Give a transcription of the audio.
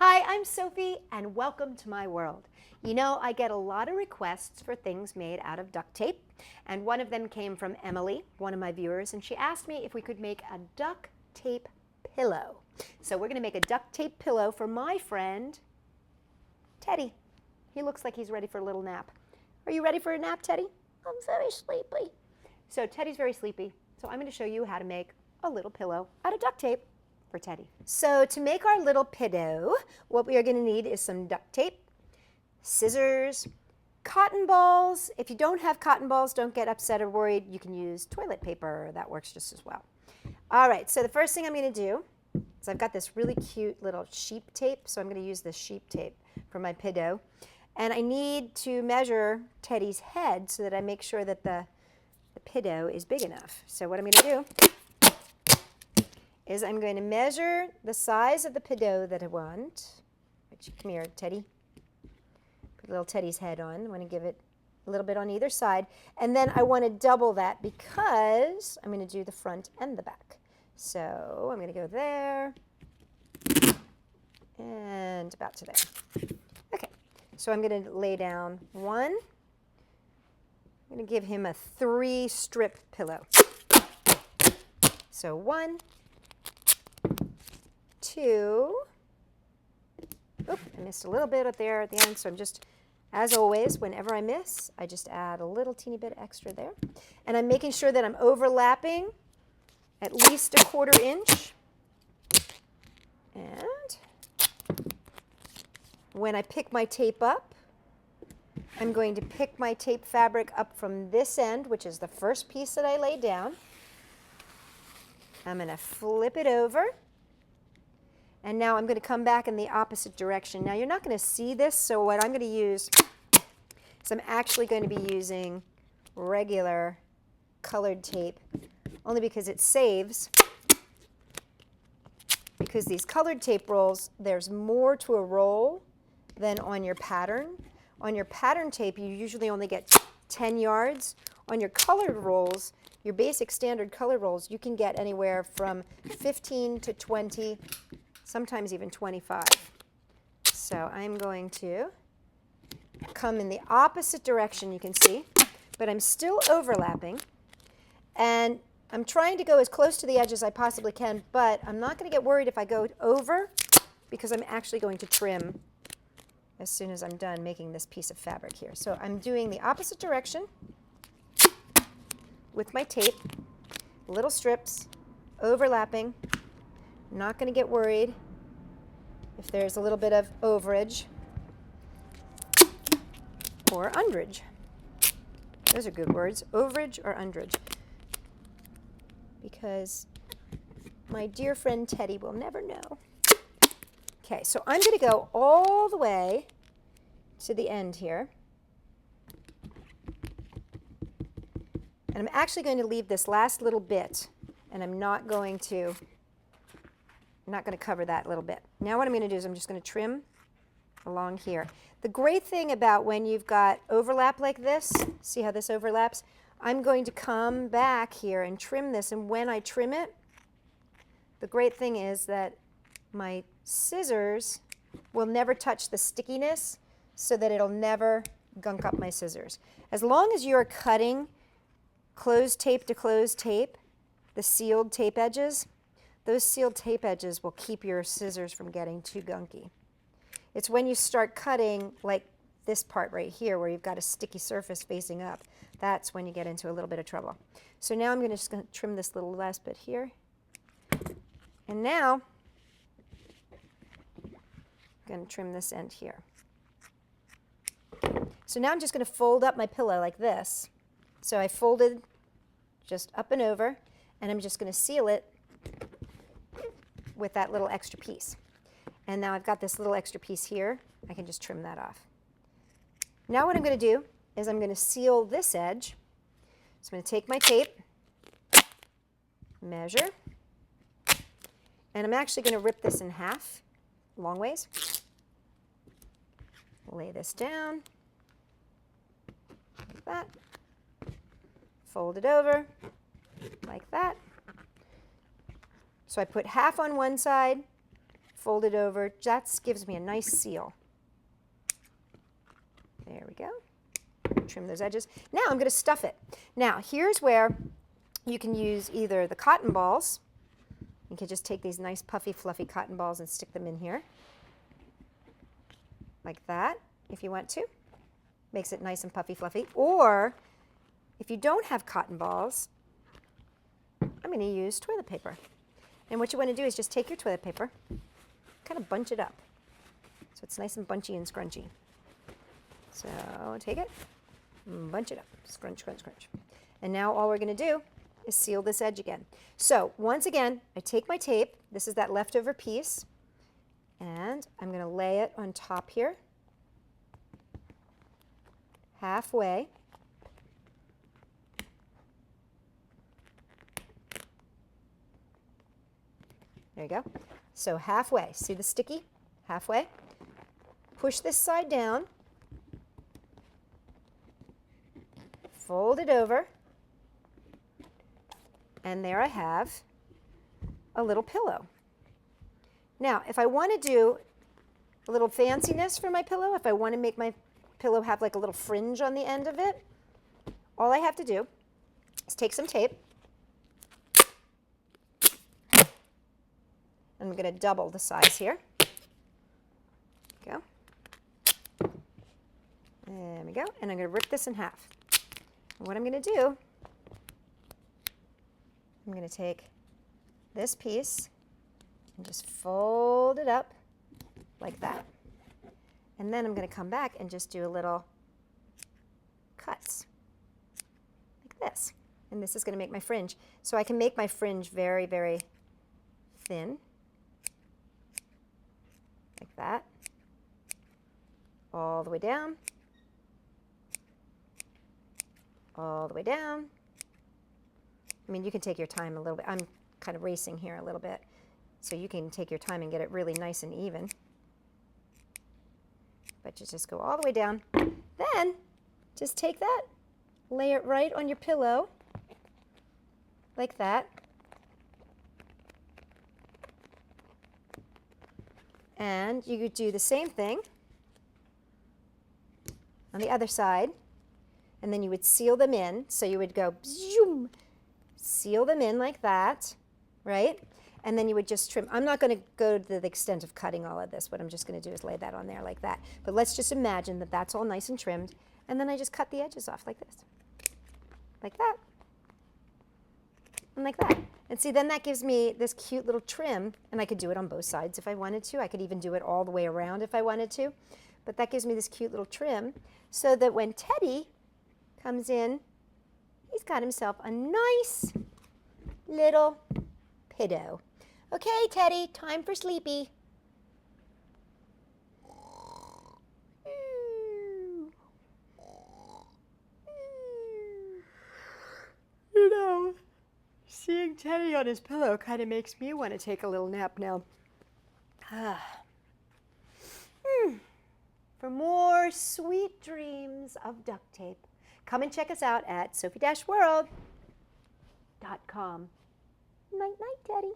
Hi, I'm Sophie, and welcome to my world. You know, I get a lot of requests for things made out of duct tape, and one of them came from Emily, one of my viewers, and she asked me if we could make a duct tape pillow. So we're going to make a duct tape pillow for my friend, Teddy. He looks like he's ready for a little nap. Are you ready for a nap, Teddy? I'm very sleepy. So Teddy's very sleepy, so I'm going to show you how to make a little pillow out of duct tape for Teddy. So to make our little pillow, what we are going to need is some duct tape, scissors, cotton balls. If you don't have cotton balls, don't get upset or worried. You can use toilet paper. That works just as well. All right, so the first thing I'm going to do is I've got this really cute little sheep tape, so I'm going to use this sheep tape for my pillow. And I need to measure Teddy's head so that I make sure that the pillow is big enough. So what I'm going to do is I'm going to measure the size of the pillow that I want. Come here, Teddy. Put little Teddy's head on. I want to give it a little bit on either side. And then I want to double that because I'm going to do the front and the back. So I'm going to go there and about to there. Okay, so I'm going to lay down one. I'm going to give him a 3-strip pillow. So 1, 2, oop, I missed a little bit up there at the end, so I'm just, as always, whenever I miss, I just add a little teeny bit extra there. And I'm making sure that I'm overlapping at least a 1/4 inch. And when I pick my tape up, I'm going to pick my tape fabric up from this end, which is the first piece that I laid down. I'm going to flip it over. And now I'm going to come back in the opposite direction. Now you're not going to see this, so what I'm going to use is I'm actually going to be using regular colored tape, only because it saves. Because these colored tape rolls, there's more to a roll than on your pattern. On your pattern tape, you usually only get 10 yards. On your colored rolls, your basic standard color rolls, you can get anywhere from 15 to 20, sometimes even 25. So I'm going to come in the opposite direction, you can see, but I'm still overlapping. And I'm trying to go as close to the edge as I possibly can, but I'm not going to get worried if I go over because I'm actually going to trim as soon as I'm done making this piece of fabric here. So I'm doing the opposite direction with my tape, little strips, overlapping. Not going to get worried if there's a little bit of overage or underage. Those are good words, overage or underage. Because my dear friend Teddy will never know. Okay, so I'm going to go all the way to the end here. And I'm actually going to leave this last little bit, and I'm not going to cover that little bit. Now what I'm going to do is I'm just going to trim along here. The great thing about when you've got overlap like this, see how this overlaps? I'm going to come back here and trim this, and when I trim it, the great thing is that my scissors will never touch the stickiness so that it'll never gunk up my scissors. As long as you're cutting closed tape to closed tape, the sealed tape edges, those sealed tape edges will keep your scissors from getting too gunky. It's when you start cutting like this part right here where you've got a sticky surface facing up, that's when you get into a little bit of trouble. So now I'm just going to trim this little last bit here. And now I'm going to trim this end here. So now I'm just going to fold up my pillow like this. So I folded just up and over, and I'm just going to seal it with that little extra piece. And now I've got this little extra piece here. I can just trim that off. Now what I'm going to do is I'm going to seal this edge. So I'm going to take my tape, measure, and I'm actually going to rip this in half, long ways. Lay this down, like that. Fold it over, like that. So I put half on one side, fold it over. That gives me a nice seal. There we go. Trim those edges. Now I'm going to stuff it. Now here's where you can use either the cotton balls. You can just take these nice puffy fluffy cotton balls and stick them in here like that if you want to. Makes it nice and puffy fluffy. Or if you don't have cotton balls, I'm going to use toilet paper. And what you want to do is just take your toilet paper, kind of bunch it up so it's nice and bunchy and scrunchy. So take it, bunch it up, scrunch, scrunch, scrunch. And now all we're going to do is seal this edge again. So once again, I take my tape, this is that leftover piece, and I'm going to lay it on top here, halfway. There you go. So halfway, see the sticky? Halfway. Push this side down, fold it over, and there I have a little pillow. Now, if I want to do a little fanciness for my pillow, if I want to make my pillow have like a little fringe on the end of it, all I have to do is take some tape. I'm going to double the size here. Go. There we go. And I'm going to rip this in half. And what I'm going to do, I'm going to take this piece and just fold it up like that. And then I'm going to come back and just do a little cuts like this. And this is going to make my fringe. So I can make my fringe very, very thin. Like that, all the way down, all the way down. I mean, you can take your time a little bit. I'm kind of racing here a little bit, so you can take your time and get it really nice and even. But you just go all the way down. Then, just take that, lay it right on your pillow, like that. And you could do the same thing on the other side, and then you would seal them in. So you would go zoom, seal them in like that, right? And then you would just trim. I'm not going to go to the extent of cutting all of this. What I'm just going to do is lay that on there like that. But let's just imagine that that's all nice and trimmed, and then I just cut the edges off like this, like that, and like that. And see, then that gives me this cute little trim, and I could do it on both sides if I wanted to. I could even do it all the way around if I wanted to. But that gives me this cute little trim so that when Teddy comes in, he's got himself a nice little pillow. Okay, Teddy, time for sleepy. You know, seeing Teddy on his pillow kind of makes me want to take a little nap now. For more sweet dreams of duct tape, come and check us out at Sophie-World.com. Night, night, Teddy.